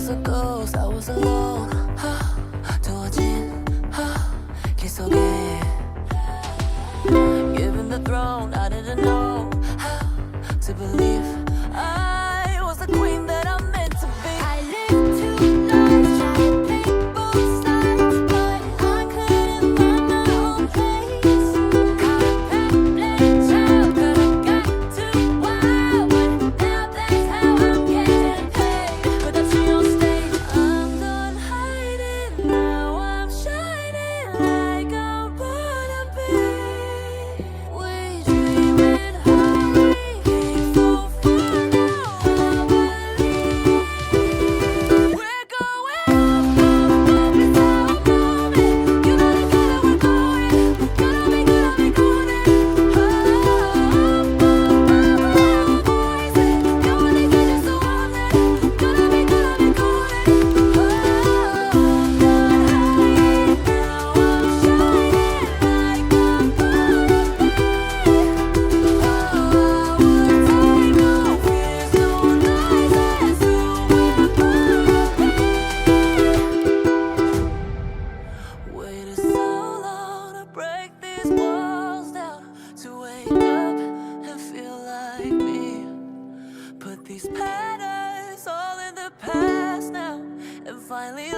was a ghost, I was alone. 두어진 길 속에 given the throne, I didn't know how to believe I was the queen that I'm meant to be. I lived two lives, trying to pick both sides, but I couldn't find my own place. Caught a pet child, could've got too wild, but now that's how I'm getting paid. Without you on stage, I'm done hiding, now I'm shining like I'm born to be. We dreamin' high, came so far, now I believe we're going up, up, it's our moment. You know the color we're going, gonna be golden. Up, up, voices, you only got just so warm that gonna be golden. I'm done hiding, now I'm shining like I'm born to be. Waited so long to break these walls down, to wake up and feel like me. Put these patterns all in the past now, and finally